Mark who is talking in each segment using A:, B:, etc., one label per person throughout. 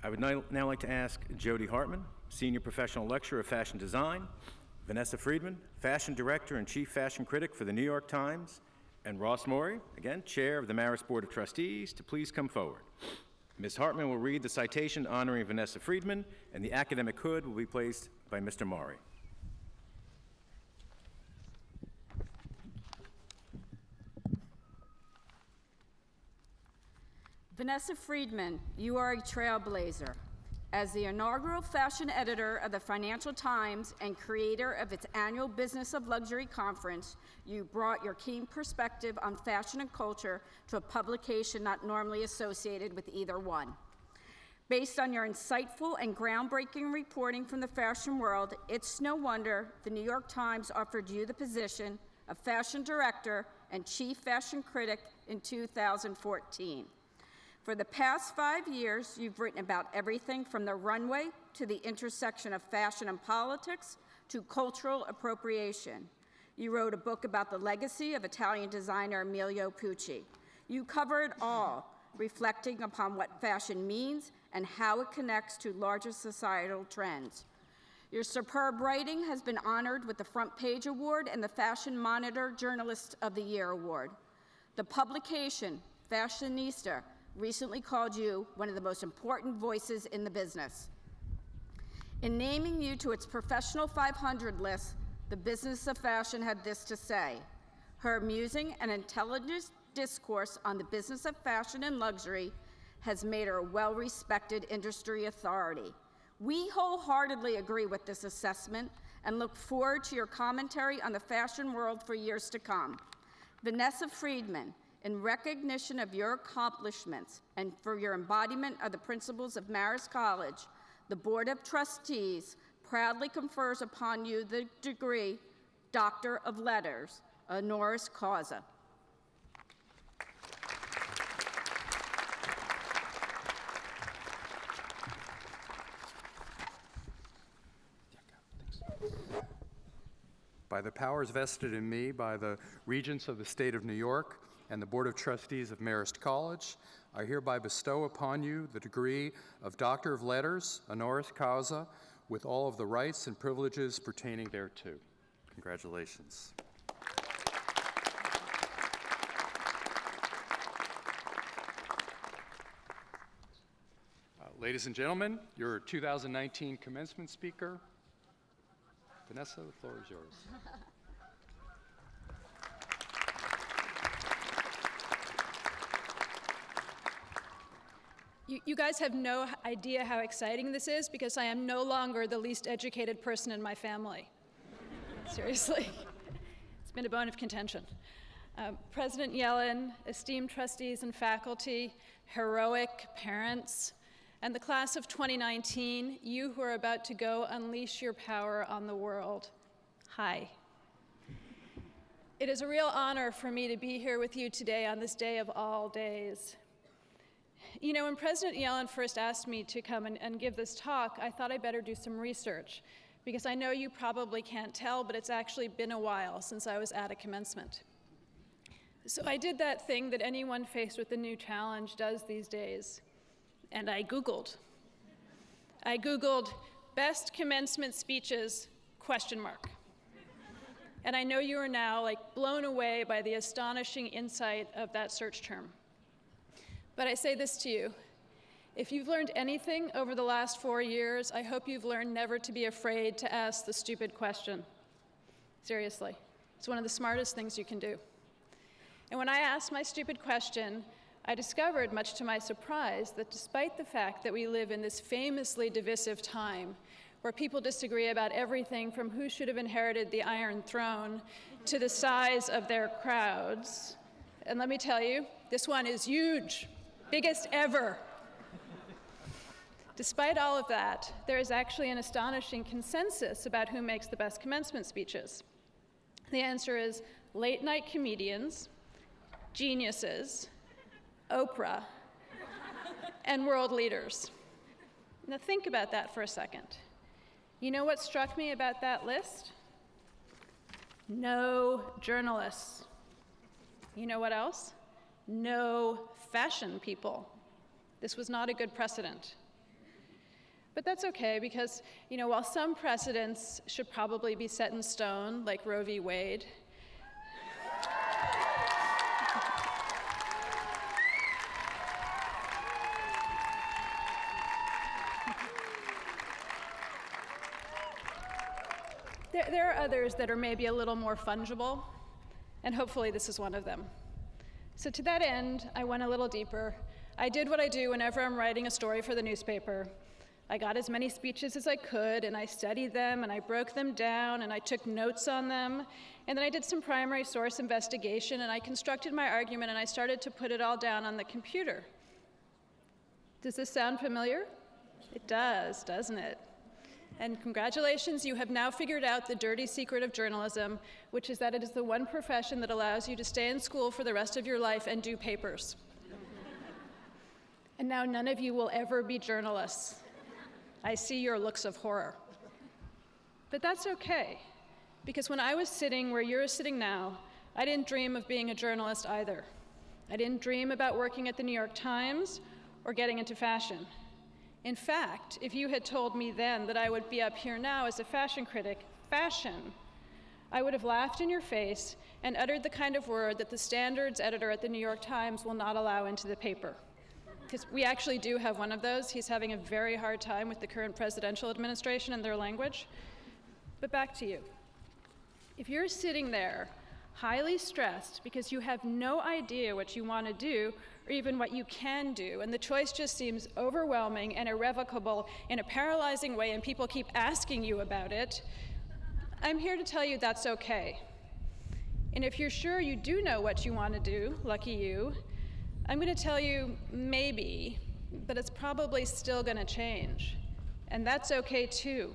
A: I would now like to ask Jody Hartman, Senior Professional Lecturer of Fashion Design, Vanessa Friedman, Fashion Director and Chief Fashion Critic for the New York Times, and Ross Morey, again, Chair of the Marist Board of Trustees, to please come forward. Ms. Hartman will read the citation honoring Vanessa Friedman, and the academic hood will be placed by Mr. Morey.
B: Vanessa Friedman, you are a trailblazer. As the inaugural fashion editor of the Financial Times and creator of its annual Business of Luxury conference, you brought your keen perspective on fashion and culture to a publication not normally associated with either one. Based on your insightful and groundbreaking reporting from the fashion world, it's no wonder the New York Times offered you the position of fashion director and chief fashion critic in 2014. For the past 5 years, you've written about everything from the runway to the intersection of fashion and politics to cultural appropriation. You wrote a book about the legacy of Italian designer Emilio Pucci. You covered all, reflecting upon what fashion means and how it connects to larger societal trends. Your superb writing has been honored with the Front Page Award and the Fashion Monitor Journalist of the Year Award. The publication, Fashionista, recently called you one of the most important voices in the business. In naming you to its Professional 500 list, the Business of Fashion had this to say: her amusing and intelligent discourse on the business of fashion and luxury has made her a well-respected industry authority. We wholeheartedly agree with this assessment and look forward to your commentary on the fashion world for years to come. Vanessa Friedman, in recognition of your accomplishments and for your embodiment of the principles of Marist College, the Board of Trustees proudly confers upon you the degree Doctor of Letters, honoris causa.
C: By the powers vested in me by the Regents of the State of New York and the Board of Trustees of Marist College, I hereby bestow upon you the degree of Doctor of Letters, honoris causa, with all of the rights and privileges pertaining thereto. Congratulations. Ladies and gentlemen, your 2019 Commencement Speaker, Vanessa, the floor is yours.
D: You guys have no idea how exciting this is because I am no longer the least educated person in my family. Seriously. It's been a bone of contention. President Yellen, esteemed trustees and faculty, heroic parents, and the class of 2019, you who are about to go unleash your power on the world. Hi. It is a real honor for me to be here with you today on this day of all days. You know, when President Yellen first asked me to come and give this talk, I thought I'd better do some research, because I know you probably can't tell, but it's actually been a while since I was at a commencement. So I did that thing that anyone faced with a new challenge does these days, and I Googled. I Googled best commencement speeches, ? And I know you are now blown away by the astonishing insight of that search term. But I say this to you, if you've learned anything over the last 4 years, I hope you've learned never to be afraid to ask the stupid question. Seriously, it's one of the smartest things you can do. And when I asked my stupid question, I discovered, much to my surprise, that despite the fact that we live in this famously divisive time, where people disagree about everything from who should have inherited the Iron Throne to the size of their crowds, and let me tell you, this one is huge. Biggest ever. Despite all of that, there is actually an astonishing consensus about who makes the best commencement speeches. The answer is late-night comedians, geniuses, Oprah, and world leaders. Now think about that for a second. You know what struck me about that list? No journalists. You know what else? No fashion people. This was not a good precedent. But that's okay because, while some precedents should probably be set in stone, like Roe v. Wade, there are others that are maybe a little more fungible, and hopefully this is one of them. So to that end, I went a little deeper. I did what I do whenever I'm writing a story for the newspaper. I got as many speeches as I could, and I studied them, and I broke them down, and I took notes on them, and then I did some primary source investigation, and I constructed my argument, and I started to put it all down on the computer. Does this sound familiar? It does, doesn't it? And congratulations, you have now figured out the dirty secret of journalism, which is that it is the one profession that allows you to stay in school for the rest of your life and do papers. And now none of you will ever be journalists. I see your looks of horror. But that's okay, because when I was sitting where you're sitting now, I didn't dream of being a journalist either. I didn't dream about working at the New York Times or getting into fashion. In fact, if you had told me then that I would be up here now as a fashion critic, I would have laughed in your face and uttered the kind of word that the standards editor at the New York Times will not allow into the paper. Because we actually do have one of those. He's having a very hard time with the current presidential administration and their language. But back to you. If you're sitting there highly stressed because you have no idea what you want to do or even what you can do, and the choice just seems overwhelming and irrevocable in a paralyzing way, and people keep asking you about it, I'm here to tell you that's okay. And if you're sure you do know what you want to do, lucky you, I'm going to tell you maybe, but it's probably still going to change. And that's okay too.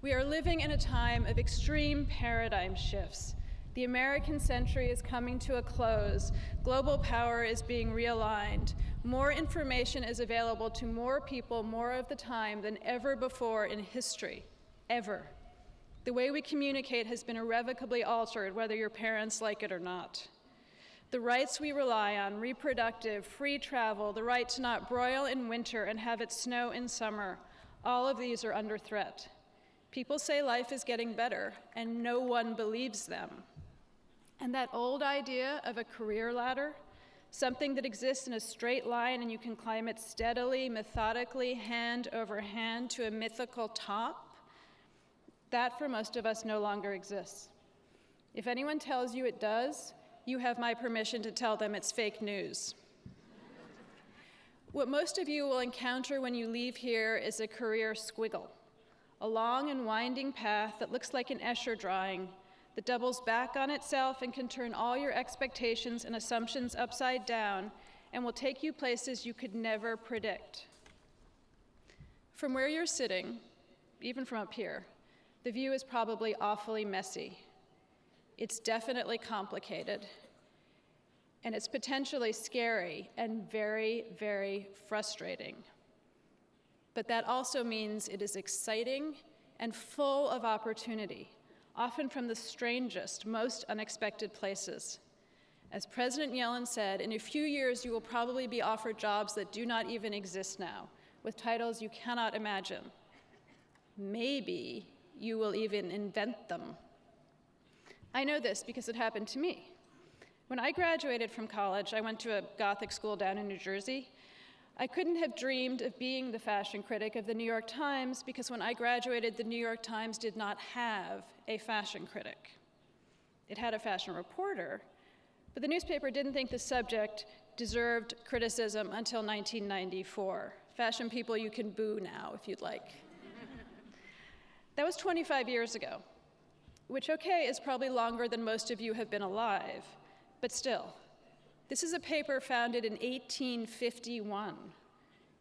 D: We are living in a time of extreme paradigm shifts. The American century is coming to a close. Global power is being realigned. More information is available to more people more of the time than ever before in history, ever. The way we communicate has been irrevocably altered, whether your parents like it or not. The rights we rely on, reproductive, free travel, the right to not broil in winter and have it snow in summer, all of these are under threat. People say life is getting better, and no one believes them. And that old idea of a career ladder, something that exists in a straight line and you can climb it steadily, methodically, hand over hand to a mythical top, that for most of us no longer exists. If anyone tells you it does, you have my permission to tell them it's fake news. What most of you will encounter when you leave here is a career squiggle, a long and winding path that looks like an Escher drawing, that doubles back on itself and can turn all your expectations and assumptions upside down and will take you places you could never predict. From where you're sitting, even from up here, the view is probably awfully messy. It's definitely complicated, and it's potentially scary and very, very frustrating. But that also means it is exciting and full of opportunity, often from the strangest, most unexpected places. As President Yellen said, in a few years you will probably be offered jobs that do not even exist now, with titles you cannot imagine. Maybe you will even invent them. I know this because it happened to me. When I graduated from college, I went to a Gothic school down in New Jersey. I couldn't have dreamed of being the fashion critic of the New York Times because when I graduated, the New York Times did not have a fashion critic. It had a fashion reporter, but the newspaper didn't think the subject deserved criticism until 1994. Fashion people, you can boo now if you'd like. That was 25 years ago, which, okay, is probably longer than most of you have been alive, but still. This is a paper founded in 1851.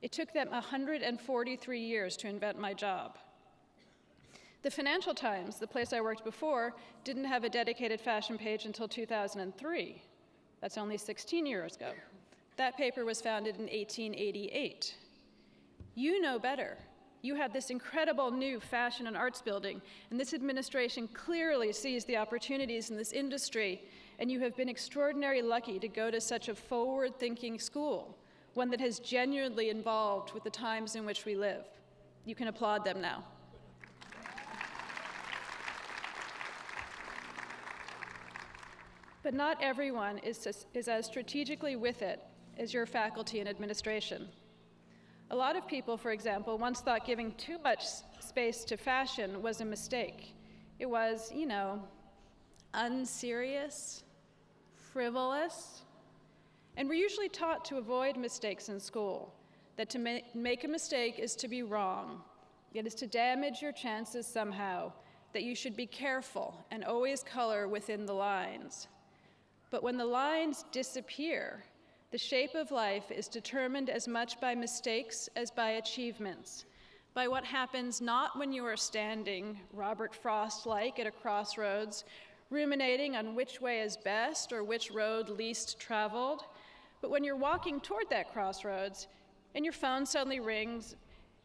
D: It took them 143 years to invent my job. The Financial Times, the place I worked before, didn't have a dedicated fashion page until 2003. That's only 16 years ago. That paper was founded in 1888. You know better. You have this incredible new fashion and arts building, and this administration clearly sees the opportunities in this industry, and you have been extraordinarily lucky to go to such a forward-thinking school, one that has genuinely evolved with the times in which we live. You can applaud them now. But not everyone is as strategically with it as your faculty and administration. A lot of people, for example, once thought giving too much space to fashion was a mistake. It was, unserious, frivolous, and we're usually taught to avoid mistakes in school, that to make a mistake is to be wrong. It is to damage your chances somehow, that you should be careful and always color within the lines. But when the lines disappear, the shape of life is determined as much by mistakes as by achievements, by what happens not when you are standing, Robert Frost-like, at a crossroads, ruminating on which way is best or which road least traveled, but when you're walking toward that crossroads and your phone suddenly rings,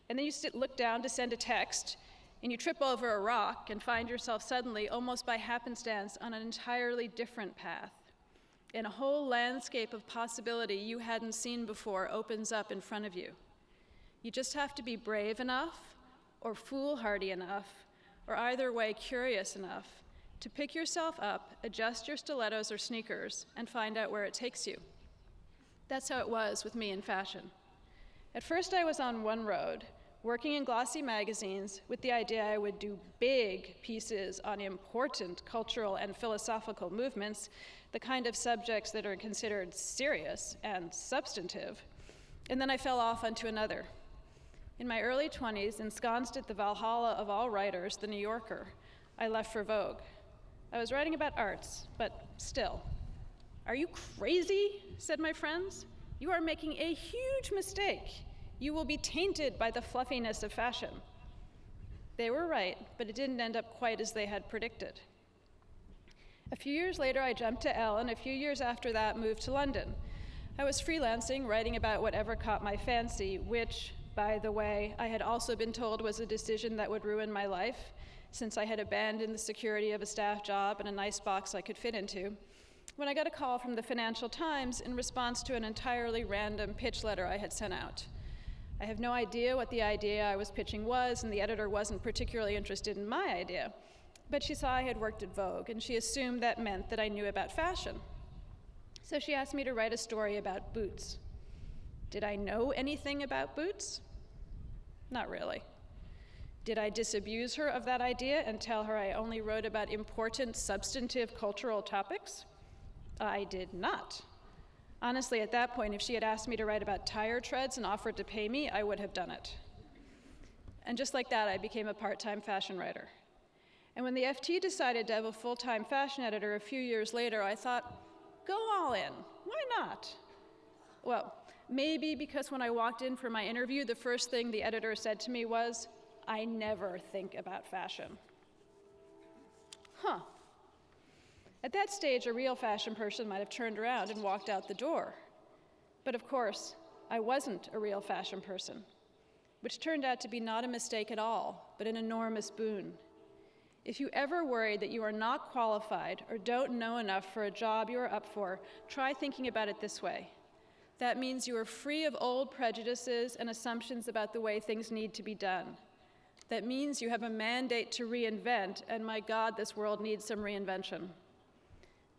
D: and then you look down to send a text, and you trip over a rock and find yourself suddenly, almost by happenstance, on an entirely different path. And a whole landscape of possibility you hadn't seen before opens up in front of you. You just have to be brave enough, or foolhardy enough, or either way curious enough, to pick yourself up, adjust your stilettos or sneakers, and find out where it takes you. That's how it was with me in fashion. At first I was on one road, working in glossy magazines with the idea I would do big pieces on important cultural and philosophical movements, the kind of subjects that are considered serious and substantive. And then I fell off onto another. In my early 20s, ensconced at the Valhalla of all writers, The New Yorker, I left for Vogue. I was writing about arts, but still. "Are you crazy?" said my friends. "You are making a huge mistake. You will be tainted by the fluffiness of fashion." They were right, but it didn't end up quite as they had predicted. A few years later, I jumped to Elle, and a few years after that, moved to London. I was freelancing, writing about whatever caught my fancy, which, by the way, I had also been told was a decision that would ruin my life, since I had abandoned the security of a staff job and a nice box I could fit into, when I got a call from the Financial Times in response to an entirely random pitch letter I had sent out. I have no idea what the idea I was pitching was, and the editor wasn't particularly interested in my idea. But she saw I had worked at Vogue, and she assumed that meant that I knew about fashion. So she asked me to write a story about boots. Did I know anything about boots? Not really. Did I disabuse her of that idea and tell her I only wrote about important, substantive cultural topics? I did not. Honestly, at that point, if she had asked me to write about tire treads and offered to pay me, I would have done it. And just like that, I became a part-time fashion writer. And when the FT decided to have a full-time fashion editor a few years later, I thought, go all in. Why not? Well, maybe because when I walked in for my interview, the first thing the editor said to me was, "I never think about fashion." Huh. At that stage, a real fashion person might have turned around and walked out the door. But of course, I wasn't a real fashion person, which turned out to be not a mistake at all, but an enormous boon. If you ever worry that you are not qualified or don't know enough for a job you are up for, try thinking about it this way. That means you are free of old prejudices and assumptions about the way things need to be done. That means you have a mandate to reinvent, and my God, this world needs some reinvention.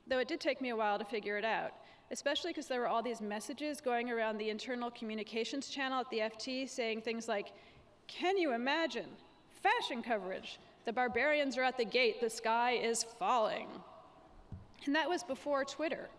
D: Though it did take me a while to figure it out, especially because there were all these messages going around the internal communications channel at the FT saying things like, "Can you imagine? Fashion coverage. The barbarians are at the gate. The sky is falling." And that was before Twitter.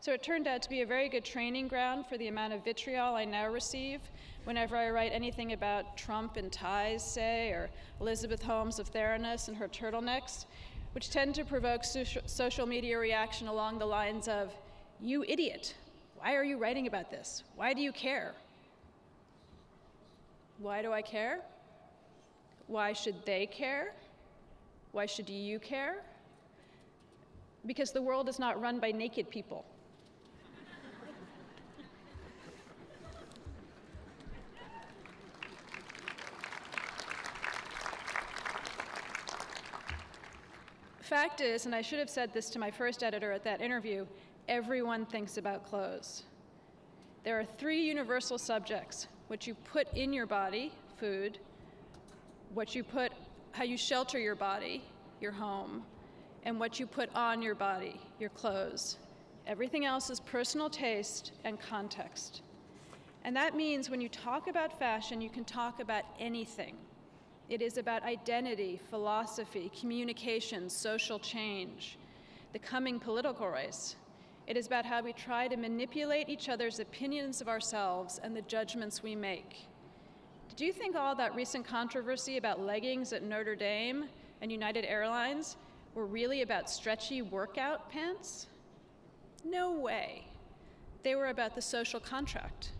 D: So it turned out to be a very good training ground for the amount of vitriol I now receive whenever I write anything about Trump and ties, say, or Elizabeth Holmes of Theranos and her turtlenecks, which tend to provoke social media reaction along the lines of, "You idiot, why are you writing about this? Why do you care?" Why do I care? Why should they care? Why should you care? Because the world is not run by naked people. Fact is, and I should have said this to my first editor at that interview, everyone thinks about clothes. There are 3 universal subjects: what you put in your body, food, how you shelter your body, your home, and what you put on your body, your clothes. Everything else is personal taste and context. And that means when you talk about fashion, you can talk about anything. It is about identity, philosophy, communication, social change, the coming political race. It is about how we try to manipulate each other's opinions of ourselves and the judgments we make. Did you think all that recent controversy about leggings at Notre Dame and United Airlines were really about stretchy workout pants? No way. They were about the social contract,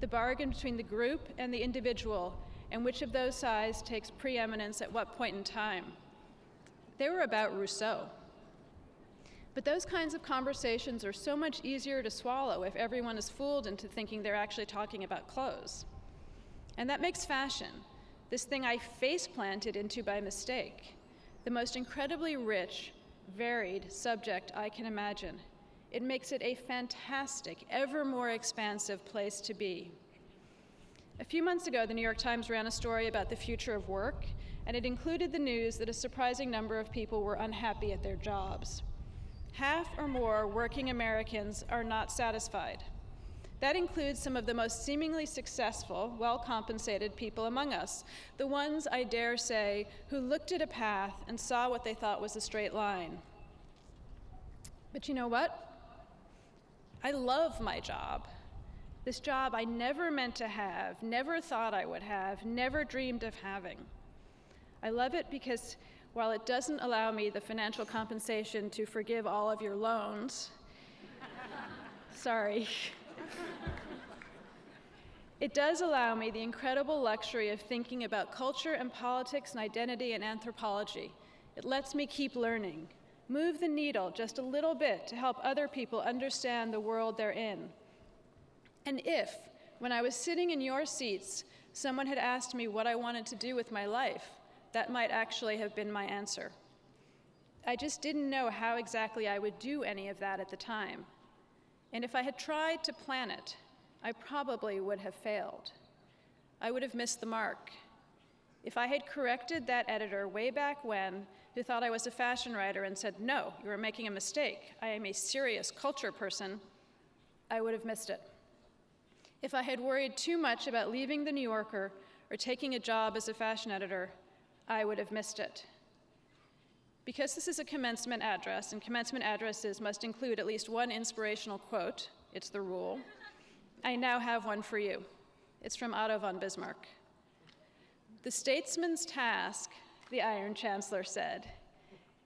D: the bargain between the group and the individual, and which of those sides takes preeminence at what point in time. They were about Rousseau. But those kinds of conversations are so much easier to swallow if everyone is fooled into thinking they're actually talking about clothes. And that makes fashion, this thing I face-planted into by mistake, the most incredibly rich, varied subject I can imagine. It makes it a fantastic, ever more expansive place to be. A few months ago, the New York Times ran a story about the future of work, and it included the news that a surprising number of people were unhappy at their jobs. Half or more working Americans are not satisfied. That includes some of the most seemingly successful, well-compensated people among us, the ones, I dare say, who looked at a path and saw what they thought was a straight line. But you know what? I love my job. This job I never meant to have, never thought I would have, never dreamed of having. I love it because while it doesn't allow me the financial compensation to forgive all of your loans, sorry, it does allow me the incredible luxury of thinking about culture and politics and identity and anthropology. It lets me keep learning, move the needle just a little bit to help other people understand the world they're in. And if, when I was sitting in your seats, someone had asked me what I wanted to do with my life, that might actually have been my answer. I just didn't know how exactly I would do any of that at the time. And if I had tried to plan it, I probably would have failed. I would have missed the mark. If I had corrected that editor way back when, who thought I was a fashion writer and said, "No, you are making a mistake. I am a serious culture person," I would have missed it. If I had worried too much about leaving the New Yorker or taking a job as a fashion editor, I would have missed it. Because this is a commencement address, and commencement addresses must include at least one inspirational quote, it's the rule, I now have one for you. It's from Otto von Bismarck. "The statesman's task," the Iron Chancellor said,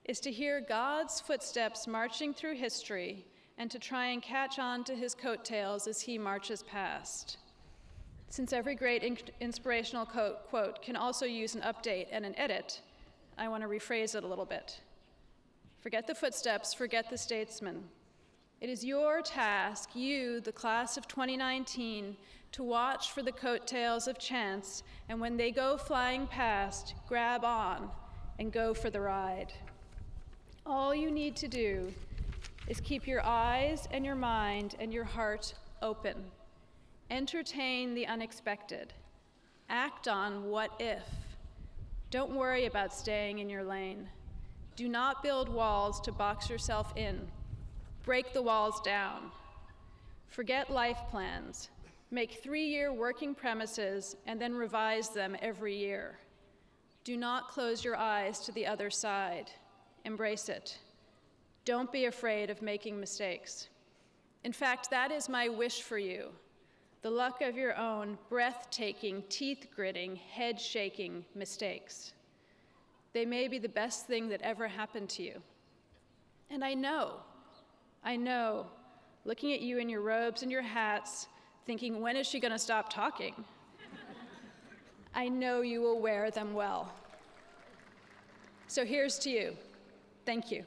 D: "is to hear God's footsteps marching through history and to try and catch on to his coattails as he marches past." Since every great inspirational quote can also use an update and an edit, I want to rephrase it a little bit. Forget the footsteps, forget the statesman. It is your task, you, the class of 2019, to watch for the coattails of chance, and when they go flying past, grab on and go for the ride. All you need to do is keep your eyes and your mind and your heart open. Entertain the unexpected. Act on what if. Don't worry about staying in your lane. Do not build walls to box yourself in. Break the walls down. Forget life plans. Make 3-year working premises and then revise them every year. Do not close your eyes to the other side. Embrace it. Don't be afraid of making mistakes. In fact, that is my wish for you. The luck of your own breathtaking, teeth-gritting, head-shaking mistakes. They may be the best thing that ever happened to you. And I know, looking at you in your robes and your hats, thinking, when is she going to stop talking? I know you will wear them well. So here's to you. Thank you.